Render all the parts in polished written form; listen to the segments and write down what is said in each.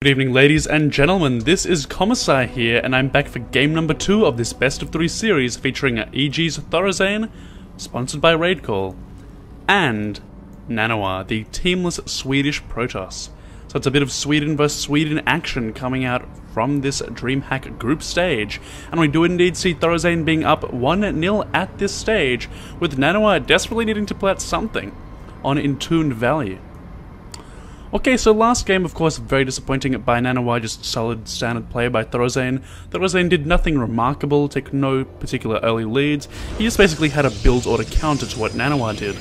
Good evening, ladies and gentlemen, this is Commissar here, and I'm back for game number 2 of this best of 3 series featuring EG's ThorZaiIN, sponsored by Raidcall, and NaNiwa, the teamless Swedish Protoss. So it's a bit of Sweden vs Sweden action coming out from this DreamHack group stage, and we do indeed see ThorZaiIN being up 1-0 at this stage, with NaNiwa desperately needing to play out something on Entombed Valley. Okay, so last game, of course, very disappointing by NaNiwa, just solid standard play by ThorZaiIN. ThorZaiIN did nothing remarkable, take no particular early leads. He just basically had a build order counter to what NaNiwa did.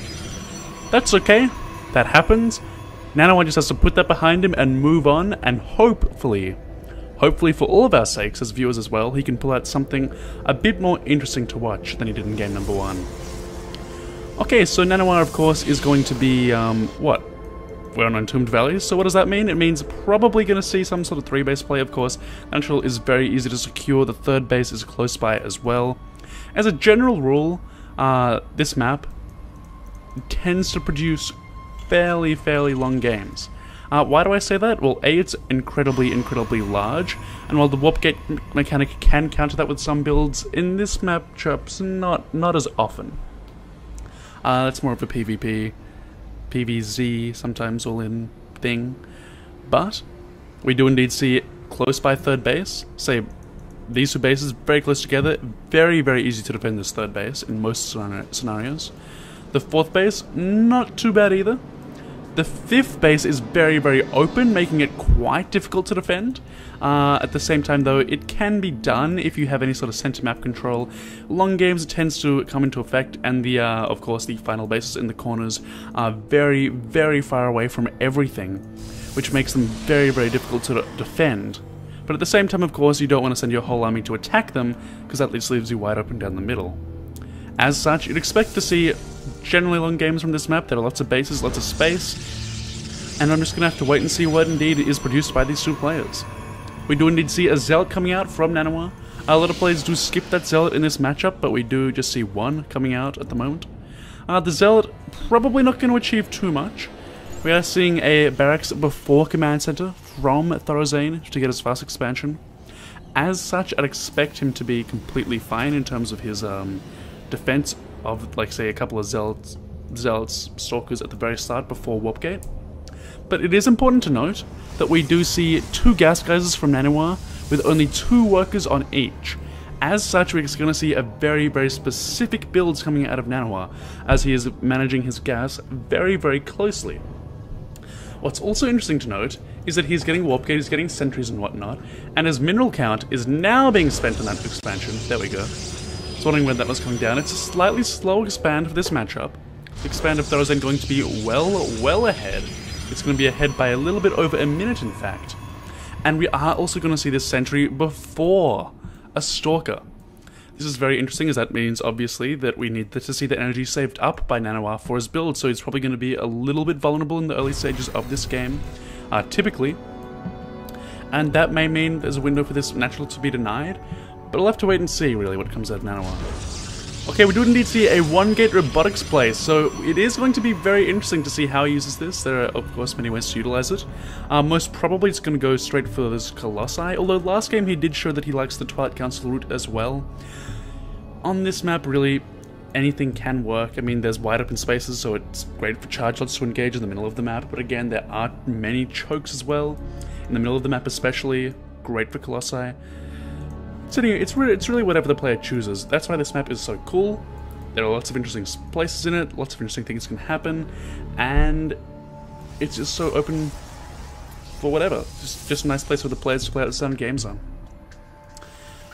That's okay, that happens. NaNiwa just has to put that behind him and move on, and hopefully for all of our sakes as viewers as well, he can pull out something a bit more interesting to watch than he did in game number 1. Okay, so NaNiwa, of course, is going to be, what? We're on Entombed Valley, so what does that mean? It means probably going to see some sort of 3-base play, of course. Natural is very easy to secure, the 3rd base is close by as well. As a general rule, this map tends to produce fairly long games. Why do I say that? Well, A, it's incredibly large, and while the warp gate mechanic can counter that with some builds, in this matchup, not as often. That's more of a PvP. PvZ, sometimes all-in thing, but we do indeed see close by 3rd base. Say these 2 bases very close together, very easy to defend this 3rd base in most scenarios. The 4th base, not too bad either. The 5th base is very open, making it quite difficult to defend. At the same time, though, it can be done if you have any sort of center map control. Long games, it tends to come into effect, and the of course, the final bases in the corners are very far away from everything, which makes them very difficult to defend. But at the same time, of course, you don't want to send your whole army to attack them, because that just leaves you wide open down the middle. As such, you'd expect to see generally long games from this map. There are lots of bases, lots of space, and I'm just going to have to wait and see what indeed is produced by these 2 players. We do indeed see a Zealot coming out from NaNiwa. A lot of players do skip that Zealot in this matchup, but we do just see one coming out at the moment. The Zealot probably not going to achieve too much. We are seeing a barracks before Command Center from ThorZaiIN to get his fast expansion. As such, I'd expect him to be completely fine in terms of his defense of, like, say, a couple of Zealots, Stalkers at the very start before Warp Gate. But it is important to note that we do see 2 gas geysers from NaNiwa with only 2 workers on each. As such, we're going to see a very specific builds coming out of NaNiwa, as he is managing his gas very closely. What's also interesting to note is that he's getting Warp Gate, he's getting sentries and whatnot, and his mineral count is now being spent on that expansion. There we go. I was wondering when that was coming down. It's a slightly slow expand for this matchup. The expand of ThorZaiIN going to be well ahead. It's going to be ahead by a little bit over a minute, in fact. And we are also going to see this sentry before a Stalker. This is very interesting, as that means, obviously, that we need to see the energy saved up by NaNiwa for his build, so he's probably going to be a little bit vulnerable in the early stages of this game, typically. And that may mean there's a window for this natural to be denied, but we'll have to wait and see, really, what comes out of NaNiwa. Okay, we do indeed see a 1-gate robotics play, so it is going to be very interesting to see how he uses this. There are, of course, many ways to utilize it. Most probably it's going to go straight for this Colossi, although last game he did show that he likes the Twilight Council route as well. On this map, really, anything can work. I mean, there's wide open spaces, so it's great for charge lots to engage in the middle of the map, but again, there are many chokes as well. In the middle of the map especially, great for Colossi. So anyway, it's really whatever the player chooses. That's why this map is so cool. There are lots of interesting places in it, lots of interesting things can happen, and it's just so open for whatever. Just a nice place for the players to play out the sound games on.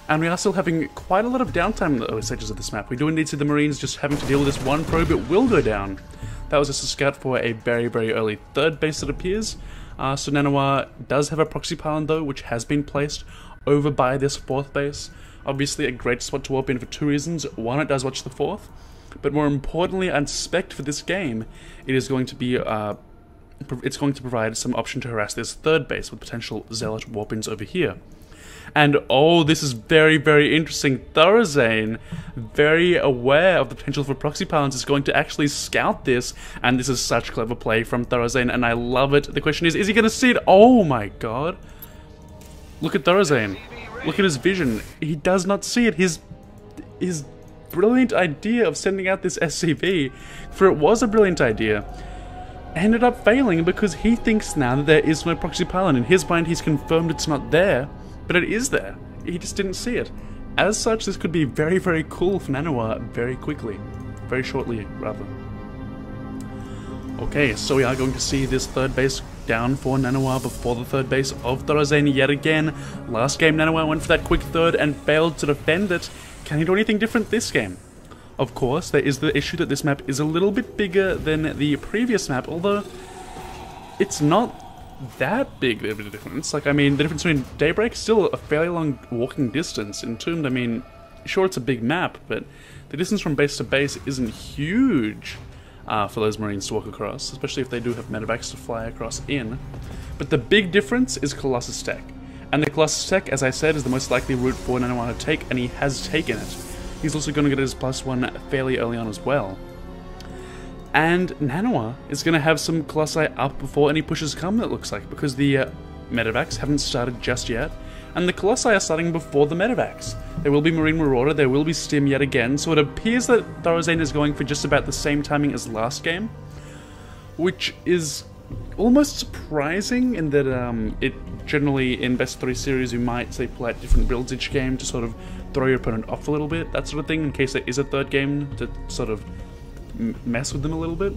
And we are still having quite a lot of downtime in the early stages of this map. We do indeed see the Marines just having to deal with this one probe. It will go down. That was just a scout for a very early 3rd base, it appears. So NaNiwa does have a proxy pylon, though, which has been placed over by this 4th base. Obviously a great spot to warp in for 2 reasons. One, it does watch the 4th, but more importantly, I expect for this game, it is going to be it's going to provide some option to harass this 3rd base with potential Zealot warp-ins over here. And oh, this is very, very interesting. ThorZaiIN, very aware of the potential for proxy pylons, is going to actually scout this, and this is such clever play from ThorZaiIN, and I love it. The question is he going to see it? Oh my god. Look at ThorZaiIN. Look at his vision. He does not see it. His brilliant idea of sending out this SCV, for it was a brilliant idea, ended up failing because he thinks now that there is no proxy pylon. In his mind, he's confirmed it's not there, but it is there. He just didn't see it. As such, this could be very, very cool for NaNiwa very quickly. Very shortly, rather. Okay, so we are going to see this third base down for NaNiwa before the third base of ThorZaiIN yet again. Last game, NaNiwa went for that quick third and failed to defend it. Can he do anything different this game? Of course, there is the issue that this map is a little bit bigger than the previous map, although it's not that big of a difference. Like, I mean, the difference between Daybreak is still a fairly long walking distance. Entombed, I mean, sure, it's a big map, but the distance from base to base isn't huge for those Marines to walk across, especially if they do have medevacs to fly across in. But the big difference is Colossus Tech. And the Colossus Tech, as I said, is the most likely route for NaNiwa to take, and he has taken it. He's also going to get his +1 fairly early on as well. And NaNiwa is going to have some Colossi up before any pushes come, it looks like, because the medevacs haven't started just yet, and the Colossi are starting before the medevacs. There will be Marine Marauder, there will be Stim yet again, so it appears that ThorZaiIN is going for just about the same timing as last game, which is almost surprising in that it generally, in best 3 series, you might, say, pull out different builds each game to sort of throw your opponent off a little bit, that sort of thing, in case there is a third game to sort of mess with them a little bit.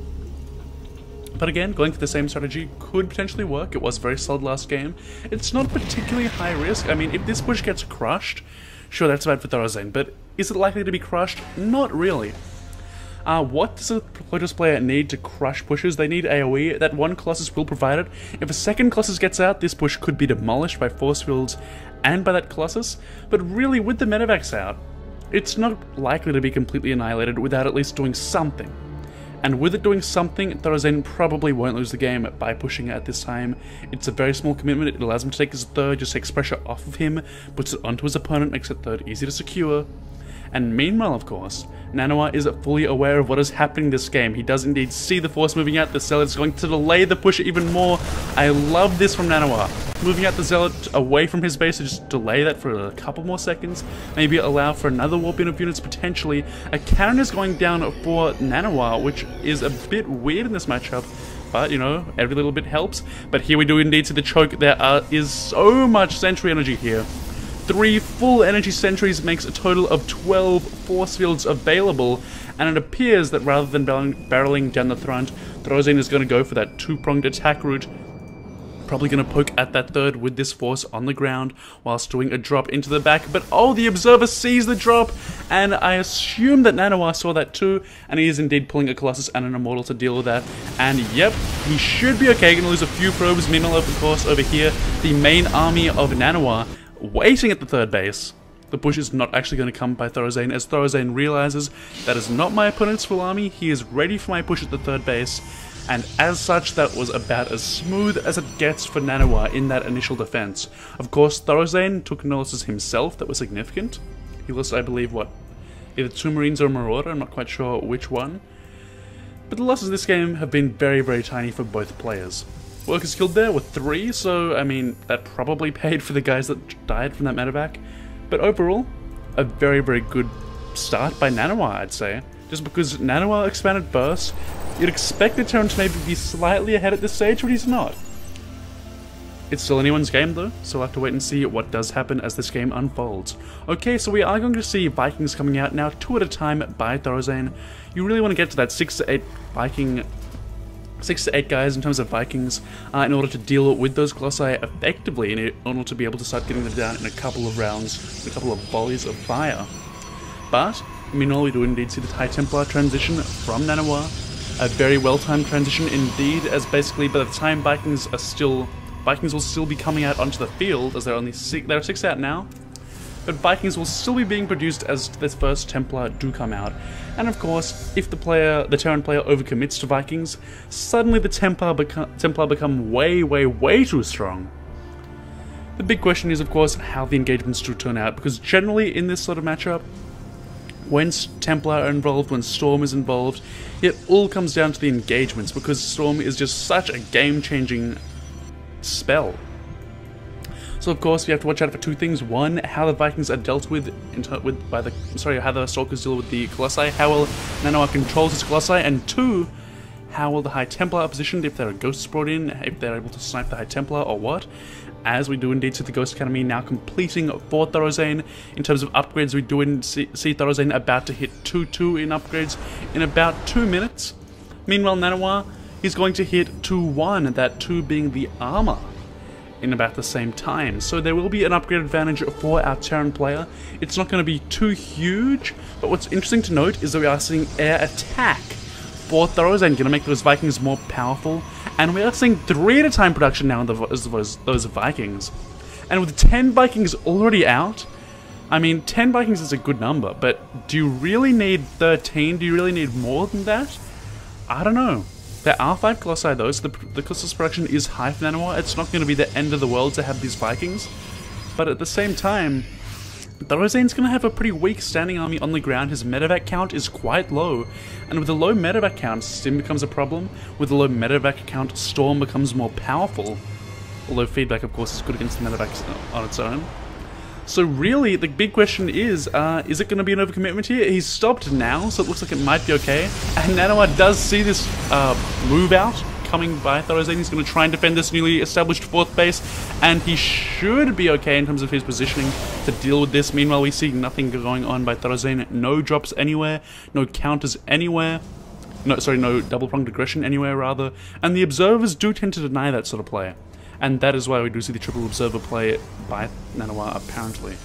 But again, going for the same strategy could potentially work. It was very solid last game. It's not particularly high risk. I mean, if this push gets crushed, sure, that's bad for ThorZaiIN, but is it likely to be crushed? Not really. What does a Protoss player need to crush pushes? They need AoE. That one Colossus will provide it. If a second Colossus gets out, this push could be demolished by force fields and by that Colossus. But really, with the medevacs out, it's not likely to be completely annihilated without at least doing something. And with it doing something, ThorZaiIN probably won't lose the game by pushing it at this time. It's a very small commitment. It allows him to take his third, just takes pressure off of him, puts it onto his opponent, makes it third easy to secure. And meanwhile, of course, NaNiwa is fully aware of what is happening this game. He does indeed see the force moving out. The Zealot is going to delay the push even more. I love this from NaNiwa. Moving out the Zealot away from his base to just delay that for a couple more seconds. Maybe allow for another warp in of units potentially. A cannon is going down for NaNiwa, which is a bit weird in this matchup. But, you know, every little bit helps. But here we do indeed see the choke. There is so much sentry energy here. 3 full energy sentries makes a total of 12 force fields available, and it appears that rather than barreling down the front, ThorZaiIN is going to go for that 2-pronged attack route. Probably going to poke at that third with this force on the ground whilst doing a drop into the back. But oh, the observer sees the drop, and I assume that NaNiwa saw that too, and he is indeed pulling a Colossus and an Immortal to deal with that. And yep, he should be okay. Going to lose a few probes. Meanwhile, of course, over here, the main army of NaNiwa waiting at the third base. The push is not actually going to come by ThorZaiIN, as ThorZaiIN realizes that is not my opponent's full army. He is ready for my push at the third base, and as such, that was about as smooth as it gets for NaNiwa in that initial defense. Of course, ThorZaiIN took no losses himself that were significant. He lost, I believe, what, either 2 Marines or a Marauder, I'm not quite sure which one. But the losses in this game have been very, very tiny for both players. Workers killed there were 3, so I mean, that probably paid for the guys that died from that medevac. But overall, a very, very good start by NaNiwa, I'd say. Just because NaNiwa expanded burst, you'd expect the Terran to maybe be slightly ahead at this stage, but he's not. It's still anyone's game though, so we'll have to wait and see what does happen as this game unfolds. Okay, so we are going to see Vikings coming out now 2 at a time by ThorZaiIN. You really want to get to that 6 to 8 Viking 6 to 8 guys in terms of Vikings in order to deal with those Colossi effectively, in order to be able to start getting them down in a couple of rounds, a couple of volleys of fire. But, meanwhile, we do indeed see the High Templar transition from NaNiwa. A very well-timed transition indeed, as basically by the time Vikings will still be coming out onto the field, as there are 6 out now. But Vikings will still be being produced as this first Templar do come out. And of course, if the Terran player overcommits to Vikings, suddenly the Templar become way, way, way too strong. The big question is, of course, how the engagements do turn out, because generally in this sort of matchup, when Templar are involved, when Storm is involved, it all comes down to the engagements, because Storm is just such a game-changing spell. So of course we have to watch out for two things. One, how the Vikings are dealt with, how the Stalkers deal with the Colossi, how well NaNiwa controls his Colossi, and two, how well the High Templar are positioned, if there are ghosts brought in, if they're able to snipe the High Templar or what. As we do indeed see the Ghost Academy now completing for ThorZaiIN. In terms of upgrades, we do see ThorZaiIN about to hit 2-2 in upgrades in about 2 minutes. Meanwhile, NaNiwa is going to hit 2-1, that 2 being the armor, in about the same time. So there will be an upgrade advantage for our Terran player. It's not going to be too huge, but what's interesting to note is that we are seeing air attack for ThorZaiIN, going to make those Vikings more powerful, and we are seeing 3 at a time production now in those Vikings. And with 10 Vikings already out, I mean, 10 Vikings is a good number, but do you really need 13? Do you really need more than that? I don't know. There are 5 Colossi though, so the Colossus production is high for NaNiwa. It's not going to be the end of the world to have these Vikings, but at the same time, ThorZaiIN's going to have a pretty weak standing army on the ground. His medevac count is quite low, and with a low medevac count, Stim becomes a problem. With a low medevac count, Storm becomes more powerful, although feedback of course is good against the medevacs on its own. So really, the big question is it going to be an overcommitment here? He's stopped now, so it looks like it might be okay, and NaNiwa does see this move out coming by ThorZaiIN. He's going to try and defend this newly established 4th base, and he should be okay in terms of his positioning to deal with this. Meanwhile, we see nothing going on by ThorZaiIN. No drops anywhere, no counters anywhere. No double-pronged aggression anywhere, rather. And the observers do tend to deny that sort of play. And that is why we do see the triple observer play by NaNiwa, apparently.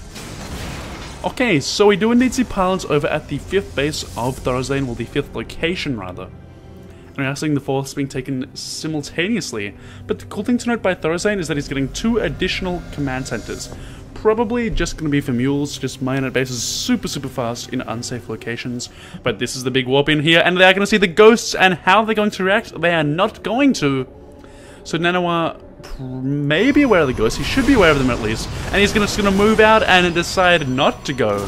Okay, so we do indeed see pilots over at the 5th base of ThorZaiIN, well, the 5th location, rather. And we are seeing the 4th being taken simultaneously. But the cool thing to note by ThorZaiIN is that he's getting 2 additional command centers. Probably just going to be for mules, just mine at bases super fast in unsafe locations. But this is the big warp in here, and they are going to see the ghosts, and how they're going to react, they are not going to. So NaNiwa may be aware of the ghosts, he should be aware of them at least, and he's just going to move out and decide not to go.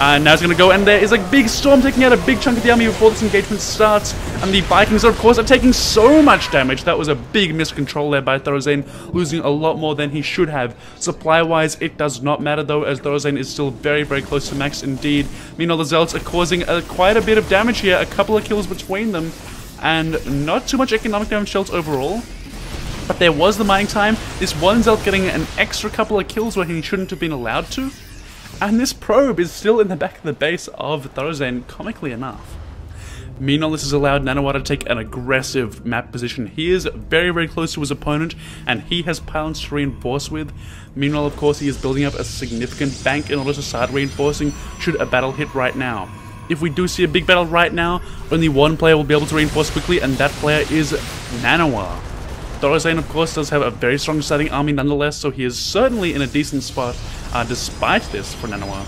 And now he's going to go, and there is a big storm taking out a big chunk of the army before this engagement starts. And the Vikings, of course, are taking so much damage. That was a big miscontrol there by ThorZaiIN, losing a lot more than he should have. Supply-wise, it does not matter, though, as ThorZaiIN is still very close to max indeed. Meanwhile, the Zealots are causing quite a bit of damage here, a couple of kills between them, and not too much economic damage dealt overall. But there was the mining time. This one Zealot getting an extra couple of kills where he shouldn't have been allowed to. And this probe is still in the back of the base of ThorZaiIN, comically enough. Meanwhile, this has allowed NaNiwa to take an aggressive map position. He is very close to his opponent, and he has pilots to reinforce with. Meanwhile, of course, he is building up a significant bank in order to start reinforcing should a battle hit right now. If we do see a big battle right now, only one player will be able to reinforce quickly, and that player is NaNiwa. ThorZaiIN, of course, does have a very strong starting army nonetheless, so he is certainly in a decent spot despite this for NaNiwa.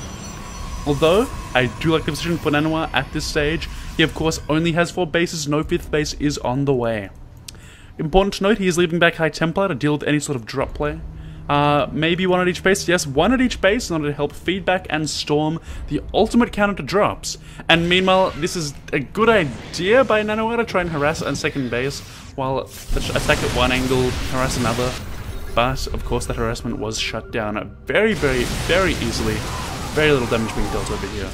Although, I do like the position for NaNiwa at this stage. He, of course, only has 4 bases, no 5th base is on the way. Important to note, he is leaving back High Templar to deal with any sort of drop play. Maybe 1 at each base. Yes, 1 at each base in order to help feedback and Storm, the ultimate counter to drops. And meanwhile, this is a good idea by NaNiwa to try and harass on 2nd base, while attack at one angle, harass another. But, of course, that harassment was shut down very easily. Very little damage being dealt over here.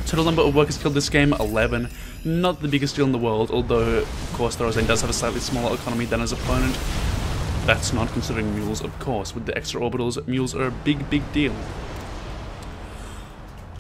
Total number of workers killed this game, 11. Not the biggest deal in the world, although, of course, ThorZaiIN does have a slightly smaller economy than his opponent. That's not considering mules, of course. With the extra orbitals, mules are a big deal.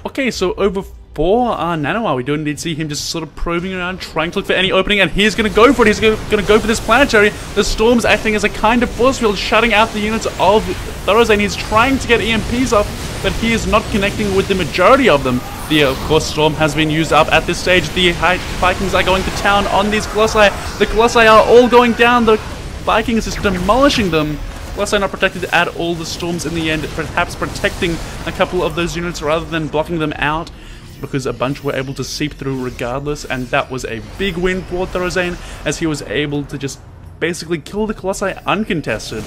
Okay, so over for NaNiwa, we do indeed see him just sort of probing around, trying to look for any opening, and he's going to go for it. He's going to go for this planetary. The Storm's acting as a kind of force field, shutting out the units of ThorZaiIN. He's trying to get EMPs off, but he is not connecting with the majority of them. The, of course, Storm has been used up at this stage. The Vikings are going to town on these Colossi. The Colossi are all going down. The Vikings is demolishing them. Colossi not protected at all. The Storms in the end perhaps protecting a couple of those units rather than blocking them out, because a bunch were able to seep through regardless, and that was a big win for ThorZaiIN, as he was able to just basically kill the Colossi uncontested.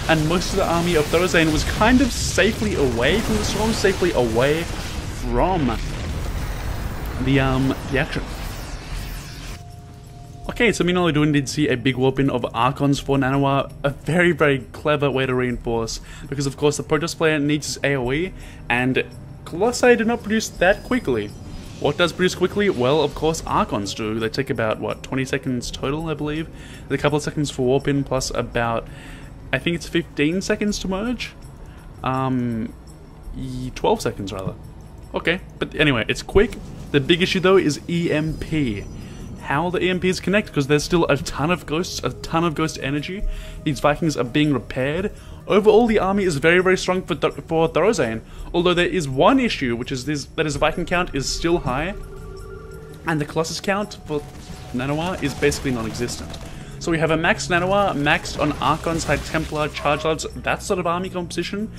and most of the army of ThorZaiIN was kind of safely away from the storm, safely away from the action. Okay, so meanwhile, I do indeed see a big whooping of Archons for NaNiwa. A very, very clever way to reinforce, because of course the Protoss player needs his AoE, and Colossi did not produce that quickly. What does produce quickly? Well, of course, Archons do. They take about, what, 20 seconds total, I believe? There's a couple of seconds for warp-in, plus about, I think it's 15 seconds to merge? 12 seconds, rather. Okay, but anyway, it's quick. The big issue, though, is EMP. How the EMPs connect, because there's still a ton of ghosts, a ton of ghost energy. These Vikings are being repaired. Overall, the army is very, very strong for ThorZaiIN, although there is one issue, which is that his Viking count is still high, and the Colossus count for NaNiwa is basically non-existent. So we have a maxed NaNiwa, maxed on Archons, High Templar, Charge Lads, that sort of army composition.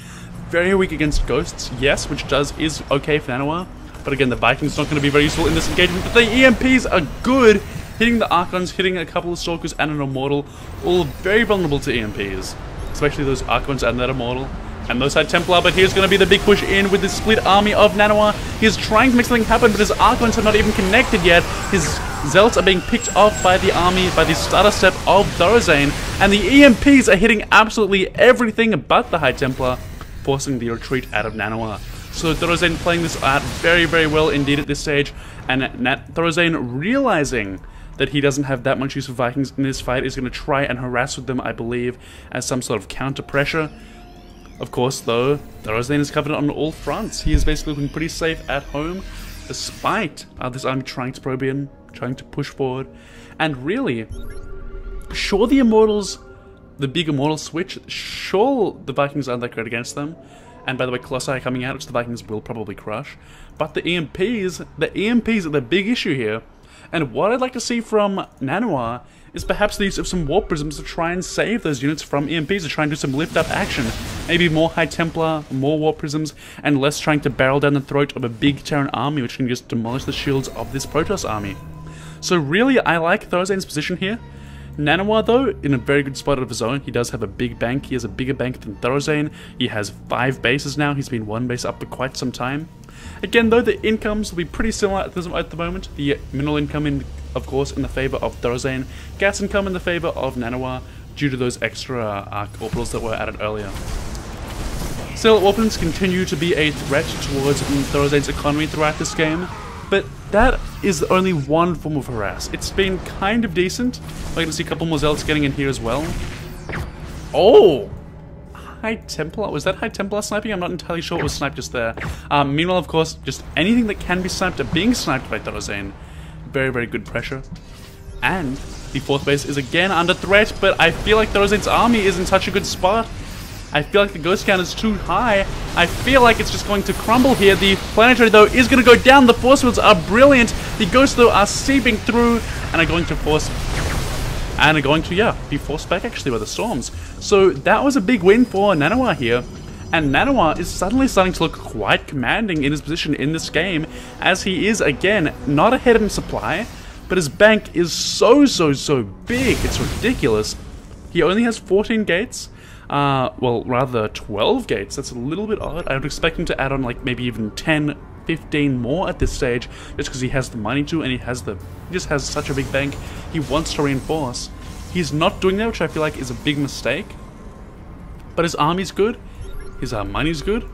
Very weak against ghosts, yes, which is okay for NaNiwa. But again, the Vikings not going to be very useful in this engagement. But the EMPs are good, hitting the Archons, hitting a couple of Stalkers and an Immortal, all very vulnerable to EMPs. Especially those Archons and that Immortal. And those High Templar, but here's going to be the big push in with the split army of NaNiwa. He's trying to make something happen, but his Archons have not even connected yet. His Zealots are being picked off by the army, by the starter step of ThorZaiIN. And the EMPs are hitting absolutely everything but the High Templar, forcing the retreat out of NaNiwa. So ThorZaiIN playing this out very, very well indeed at this stage, and ThorZaiIN realizing that he doesn't have that much use of Vikings in this fight is going to try and harass with them, I believe, as some sort of counter pressure. Of course, though, ThorZaiIN is covered on all fronts. He is basically looking pretty safe at home, despite this army trying to probe in, trying to push forward, and really, sure the Immortals, the big Immortal switch, sure the Vikings aren't that great against them. And by the way, Colossi are coming out, which the Vikings will probably crush. But the EMPs are the big issue here. And what I'd like to see from NaNiwa is perhaps the use of some Warp Prisms to try and save those units from EMPs, to try and do some lift-up action. Maybe more High Templar, more Warp Prisms, and less trying to barrel down the throat of a big Terran army, which can just demolish the shields of this Protoss army. So really, I like ThorZaiIN's position here. NaNiwa, though, in a very good spot of his own. He does have a big bank. He has a bigger bank than ThorZaiIN. He has 5 bases now. He's been 1 base up for quite some time. Again, though, the incomes will be pretty similar at the moment. The mineral income, of course, in the favor of ThorZaiIN. Gas income in the favor of NaNiwa, due to those extra orbitals that were added earlier. Still, weapons continue to be a threat towards ThorZaiIN's economy throughout this game. But that is only one form of harass. It's been kind of decent. I'm going to see a couple more Zealots getting in here as well. Oh! High Templar? Was that High Templar sniping? I'm not entirely sure what was sniped just there. Meanwhile, of course, just anything that can be sniped are being sniped by ThorZaiIN. Very, very good pressure. And the 4th base is again under threat, but I feel like ThorZaiIN's army is in such a good spot. I feel like the ghost count is too high. I feel like it's just going to crumble here. The planetary, though, is going to go down. The force fields are brilliant. The ghosts, though, are seeping through and are going to force... And are going to, yeah, be forced back, actually, by the storms. So that was a big win for NaNiwa here. And NaNiwa is suddenly starting to look quite commanding in his position in this game, as he is, again, not ahead in supply, but his bank is so big. It's ridiculous. He only has 14 gates. Well, rather 12 gates. That's a little bit odd. I would expect him to add on like maybe even 10, 15 more at this stage, just because he has the money to, and he just has such a big bank. He wants to reinforce. He's not doing that, which I feel like is a big mistake. But his army's good. His money's good.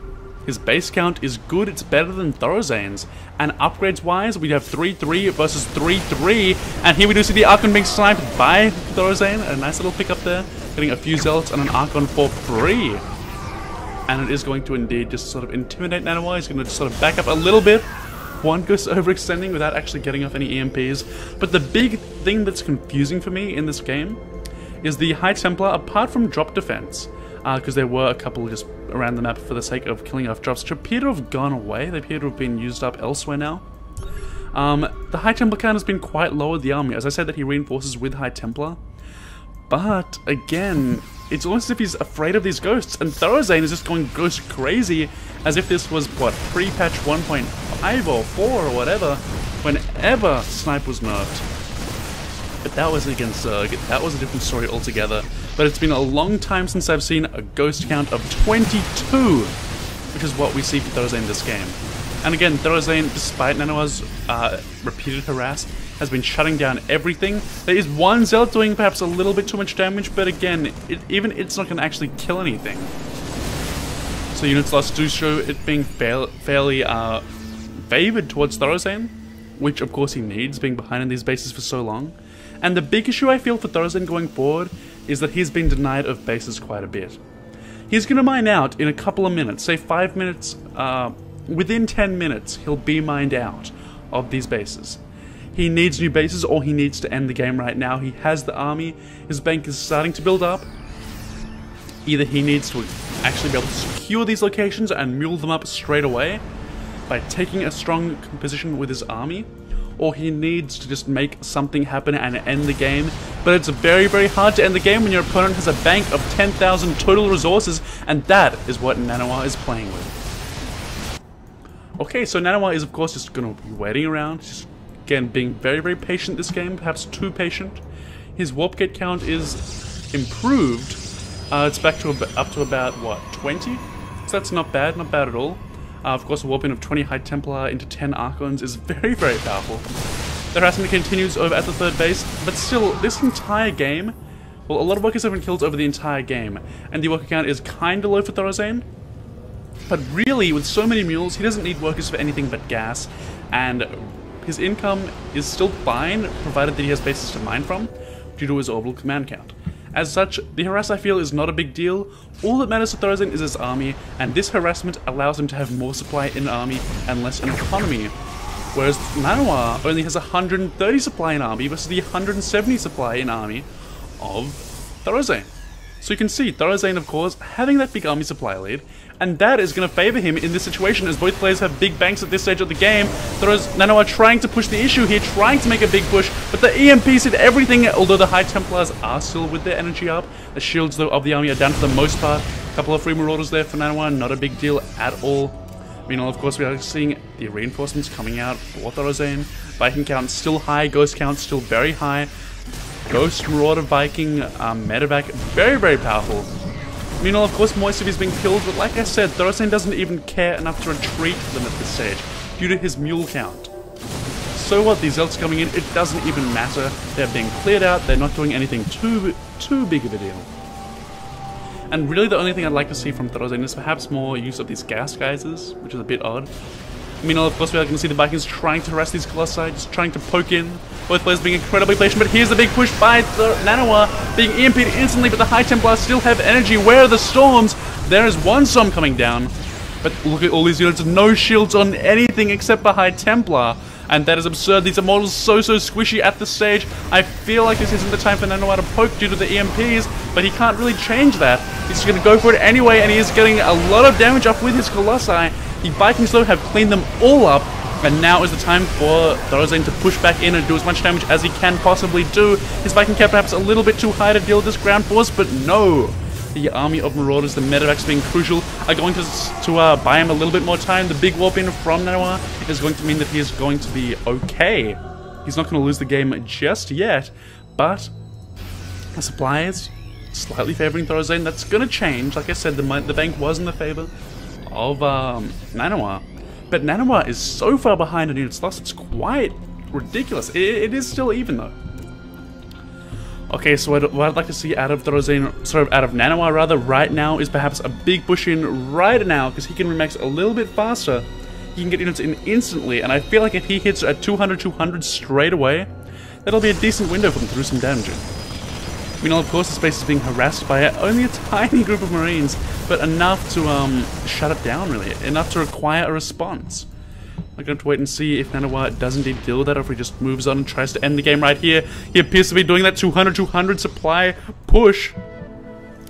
His base count is good. It's better than ThorZaiIN's. And upgrades-wise, we have 3-3 versus 3-3. And here we do see the Archon being sniped by ThorZaiIN. A nice little pick up there. Getting a few Zealots and an Archon for free. And it is going to indeed just sort of intimidate NaNiwa. He's going to just sort of back up a little bit. One goes overextending without actually getting off any EMPs. But the big thing that's confusing for me in this game is the High Templar, apart from drop defense. Because there were a couple just around the map for the sake of killing off drops, which appear to have gone away. They appear to have been used up elsewhere now. The High Templar count has been quite low at the army. As I said, that he reinforces with High Templar. But, again, it's almost as if he's afraid of these ghosts, and ThorZaiIN is just going ghost crazy, as if this was, what, pre-patch 1.5 or 4 or whatever, whenever Snipe was nerfed. but that was against Zerg. That was a different story altogether. But it's been a long time since I've seen a ghost count of 22, which is what we see for ThorZaiIN this game. And again, ThorZaiIN, despite NaNiwa's repeated harass, has been shutting down everything. There is one Zealot doing perhaps a little bit too much damage, but again, even it's not going to actually kill anything. So units lost do show it being fairly favored towards ThorZaiIN, which of course he needs, being behind in these bases for so long. And the big issue I feel for ThorZaiIN going forward is that he's been denied of bases quite a bit. He's going to mine out in a couple of minutes, say 5 minutes, within 10 minutes he'll be mined out of these bases. He needs new bases, or he needs to end the game right now. He has the army, his bank is starting to build up. Either he needs to actually be able to secure these locations and mule them up straight away by taking a strong position with his army, or he needs to just make something happen and end the game. But it's very, very hard to end the game when your opponent has a bank of 10,000 total resources, and that is what NaNiwa is playing with. Okay, so NaNiwa is of course just going to be waiting around, just again being very, very patient this game, perhaps too patient. His warp gate count is improved. It's back to up to about, what, 20? So that's not bad at all. Of course, a warping of 20 High Templar into 10 Archons is very, very powerful. The harassment continues over at the third base, but still, this entire game, well, a lot of workers have been killed over the entire game, and the worker count is kinda low for ThorZaiIN. But really, with so many mules, he doesn't need workers for anything but gas, and his income is still fine, provided that he has bases to mine from, due to his orbital command count. As such, the harass I feel is not a big deal. All that matters to ThorZaiIN is his army, and this harassment allows him to have more supply in army and less in economy. Whereas NaNiwa only has 130 supply in army versus the 170 supply in army of ThorZaiIN. So you can see ThorZaiIN, of course, having that big army supply lead, and that is going to favor him in this situation as both players have big banks at this stage of the game. NaNiwa trying to push the issue here, trying to make a big push, but the EMPs did everything, although the High Templars are still with their energy up. The shields, though, of the army are down for the most part. A couple of free marauders there for NaNiwa, not a big deal at all. Meanwhile, of course, we are seeing the reinforcements coming out for ThorZaiIN. Viking count still high, Ghost count still very high. Ghost, Marauder, Viking, Medevac, very, very powerful. Meanwhile, of course, more cities being killed, but like I said, ThorZaiIN doesn't even care enough to retreat them at this stage, due to his mule count. So what, these Zealots coming in, it doesn't even matter. They're being cleared out, they're not doing anything too big of a deal. And really the only thing I'd like to see from ThorZaiIN is perhaps more use of these gas geysers, which is a bit odd. Meanwhile, of course, we can see the Vikings trying to harass these Colossi, just trying to poke in. Both players being incredibly patient, but here's the big push by NaNiwa, being EMP'd instantly, but the High Templars still have energy. Where are the storms? There is one storm coming down, but look at all these units, no shields on anything except for High Templar. And that is absurd. These immortals so squishy at this stage. I feel like this isn't the time for NaNiwa to poke due to the EMPs, but he can't really change that. He's just going to go for it anyway, and he is getting a lot of damage off with his Colossi. The Vikings, though, have cleaned them all up, and now is the time for ThorZaiIN to push back in and do as much damage as he can possibly do. His Viking count perhaps a little bit too high to deal with this ground force, but no. The army of Marauders, the Medevacs being crucial, are going to buy him a little bit more time. The big warp in from NaNiwa is going to mean that he is going to be okay. He's not going to lose the game just yet, but the supply is slightly favoring ThorZaiIN. That's going to change. Like I said, the bank was in the favor of NaNiwa, but NaNiwa is so far behind on units lost, it's quite ridiculous. It is still even, though. Okay, so what I'd like to see out of ThorZaiIN, out of NaNiwa rather, right now is perhaps a big push in right now, because he can remax a little bit faster. He can get units in instantly, and I feel like if he hits at 200 straight away, that'll be a decent window for him to do some damage in. Meanwhile, of course, the space is being harassed by only a tiny group of Marines, but enough to shut it down, really, enough to require a response. I'm going to have to wait and see if NaNiwa does indeed deal with that, or if he just moves on and tries to end the game right here. He appears to be doing that 200 supply push.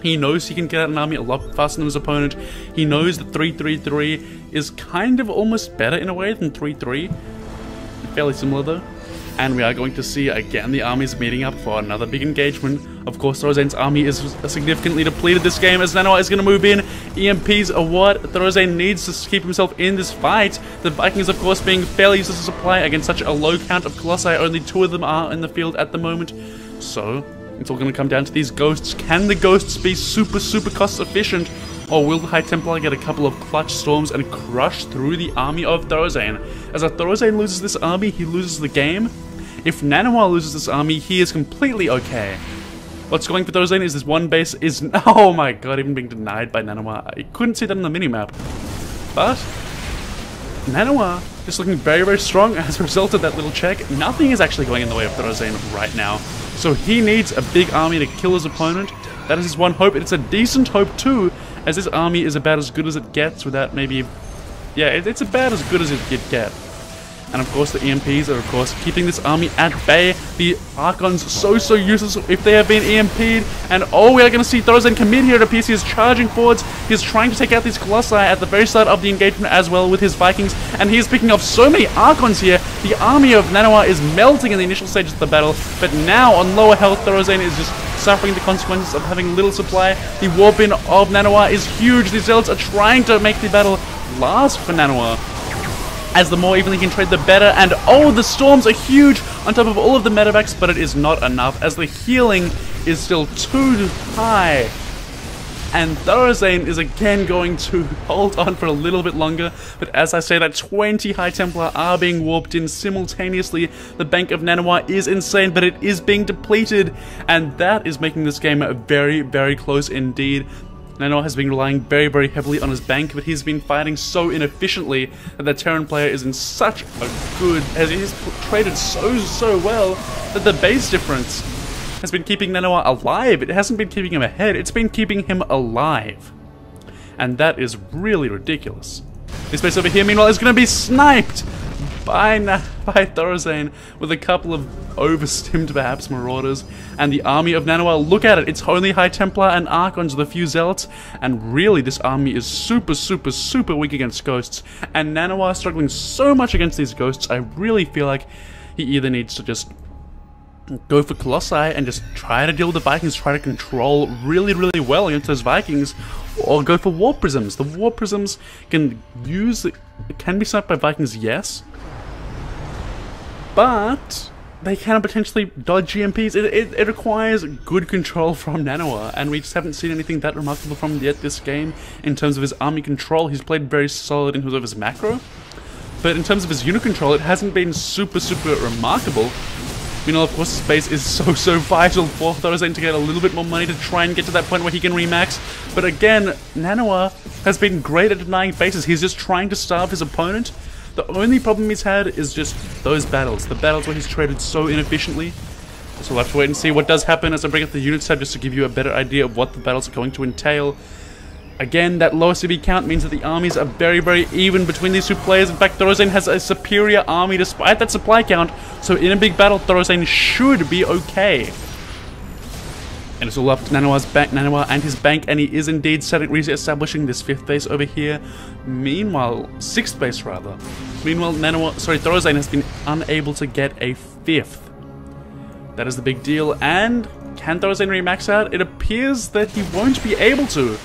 He knows he can get out an army a lot faster than his opponent. He knows that 3-3-3 is kind of almost better in a way than 3-3. Fairly similar, though. And we are going to see again the armies meeting up for another big engagement. Of course, ThorZaiN's army is significantly depleted this game as NaNiwa is going to move in. EMPs are what ThorZaiN needs to keep himself in this fight. The Vikings, of course, being fairly useless to supply against such a low count of Colossi. Only 2 of them are in the field at the moment. So, it's all going to come down to these ghosts. Can the ghosts be super cost efficient? Or will the High Templar get a couple of clutch storms and crush through the army of ThorZaiN? As if ThorZaiN loses this army, he loses the game. If NaNiwa loses this army, he is completely okay. What's going for ThorZaiN is this one base is... Oh my god, even being denied by NaNiwa. I couldn't see that on the minimap. But NaNiwa is looking very strong as a result of that little check. Nothing is actually going in the way of ThorZaiN right now. So he needs a big army to kill his opponent. That is his one hope. It's a decent hope too, as this army is about as good as it gets without maybe... Yeah, it's about as good as it could get. And of course the EMPs are of course keeping this army at bay. The Archons so useless if they have been EMP'd. And oh, we are going to see ThorZaiN commit here. It appears he is charging forwards. He is trying to take out these Colossi at the very start of the engagement as well with his Vikings. And he is picking off so many Archons here. The army of NaNiwa is melting in the initial stages of the battle. But now on lower health, ThorZaiN is just suffering the consequences of having little supply. The warp in of NaNiwa is huge. The Zealots are trying to make the battle last for NaNiwa. As the more evenly you can trade, the better. And oh, the storms are huge on top of all of the medevacs, but it is not enough as the healing is still too high. And ThorZaiN is again going to hold on for a little bit longer. But as I say, that 20 High Templar are being warped in simultaneously. The bank of NaNiwa is insane, but it is being depleted. And that is making this game very close indeed. NaNiwa has been relying very heavily on his bank, but he's been fighting so inefficiently that the Terran player is in such a good... as he's traded so well that the base difference has been keeping NaNiwa alive. It hasn't been keeping him ahead, it's been keeping him alive. And that is really ridiculous. This base over here, meanwhile, is going to be sniped by ThorZaiN with a couple of overstimmed, perhaps, Marauders. And the army of NaNiwa, look at it, it's only High Templar and Archons with a few Zealots. And really, this army is super weak against Ghosts. And NaNiwa is struggling so much against these Ghosts, I really feel like he either needs to just go for Colossi and just try to deal with the Vikings, try to control really well against those Vikings, or go for Warp Prisms. The Warp Prisms can be sniped by Vikings, yes, but they can potentially dodge GMPs. It requires good control from NaNiwa, and we just haven't seen anything that remarkable from him yet this game. In terms of his army control, he's played very solid in terms of his macro, but in terms of his unit control, it hasn't been super remarkable. Meanwhile, of course, space is so vital for ThorZaiN to get a little bit more money to try and get to that point where he can remax. But again, NaNiwa has been great at denying bases. He's just trying to starve his opponent. The only problem he's had is just those battles. The battles where he's traded so inefficiently. So we'll have to wait and see what does happen as I bring up the unit tab just to give you a better idea of what the battles are going to entail. Again, that lower CV count means that the armies are very even between these two players. In fact, ThorZaiN has a superior army despite that supply count. So in a big battle, ThorZaiN should be okay. And it's all up to NaNiwa and his bank, and he is indeed re-establishing this 5th base over here. Meanwhile, 6th base rather. Meanwhile, ThorZaiN has been unable to get a 5th. That is the big deal. And can ThorZaiN remax out? It appears that he won't be able to.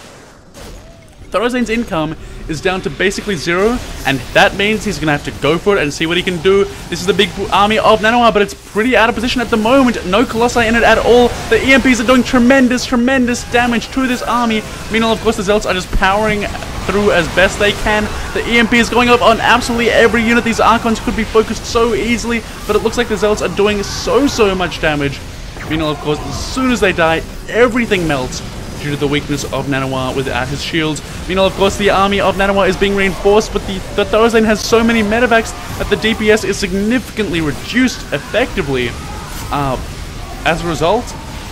ThorZaiN's income is down to basically 0, and that means he's going to have to go for it and see what he can do. This is the big army of NaNiwa, but it's pretty out of position at the moment. No Colossi in it at all. The EMPs are doing tremendous damage to this army. Meanwhile, of course, the Zealots are just powering through as best they can. The EMP is going up on absolutely every unit. These Archons could be focused so easily, but it looks like the Zealots are doing so much damage. Meanwhile, of course, as soon as they die, everything melts due to the weakness of NaNiwa without his shields. Meanwhile, of course, the army of NaNiwa is being reinforced, but the ThorZaiN has so many medevacs that the DPS is significantly reduced effectively as a result.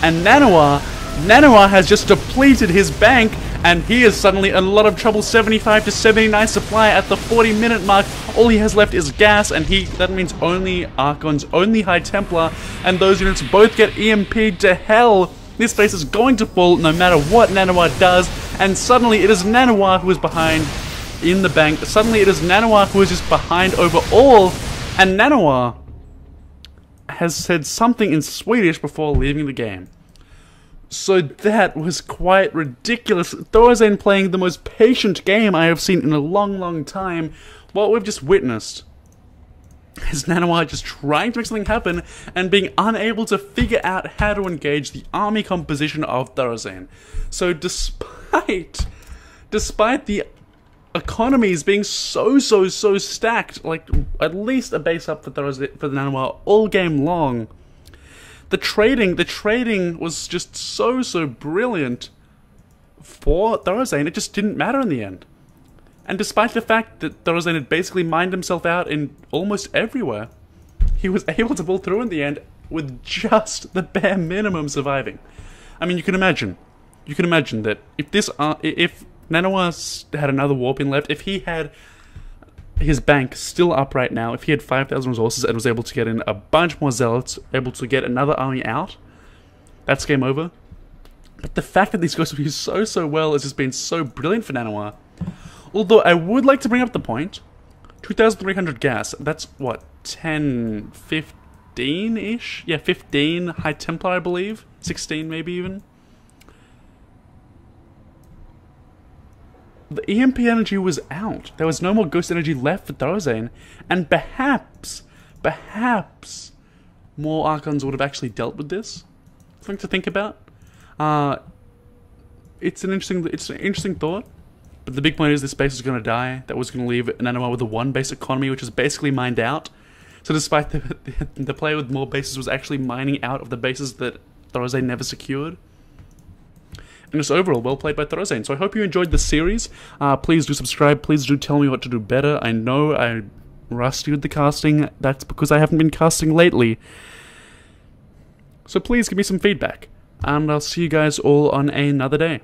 And NaNiwa has just depleted his bank, and he is suddenly in a lot of trouble. 75 to 79 supply at the 40-minute mark. All he has left is gas, and that means only Archons, only High Templar, and those units both get EMP'd to hell. This base is going to fall no matter what NaNiwa does, and suddenly it is NaNiwa who is behind in the bank. Suddenly it is NaNiwa who is just behind overall, and NaNiwa has said something in Swedish before leaving the game. So that was quite ridiculous. ThorZaiN playing the most patient game I have seen in a long, long time. What we've just witnessed is NaNiwa just trying to make something happen and being unable to figure out how to engage the army composition of ThorZaiN. So despite the economies being so stacked, like at least a base up for the NaNiwa all game long, the trading was just so brilliant for ThorZaiN. It just didn't matter in the end. And despite the fact that ThorZaiN had basically mined himself out in almost everywhere, he was able to pull through in the end with just the bare minimum surviving. I mean, you can imagine that if NaNiwa had another warping left, if he had his bank still up right now, if he had 5,000 resources and was able to get in a bunch more zealots, able to get another army out, that's game over. But the fact that these guys use so well has just been so brilliant for NaNiwa. Although I would like to bring up the point, 2,300 gas, that's what, 10, 15-ish? Yeah, 15 High Templar, I believe. 16 maybe even. The EMP energy was out. There was no more ghost energy left for ThorZaiN, and perhaps more Archons would have actually dealt with this. Something to think about. It's an interesting thought. But the big point is this base is going to die. That was going to leave NaNiwa with a 1 base economy, which is basically mined out. So despite the player with more bases was actually mining out of the bases that ThorZaiN never secured. And just overall, well played by ThorZaiN. So I hope you enjoyed the series. Please do subscribe. Please do tell me what to do better. I know I'm rusty with the casting. That's because I haven't been casting lately. So please give me some feedback. And I'll see you guys all on another day.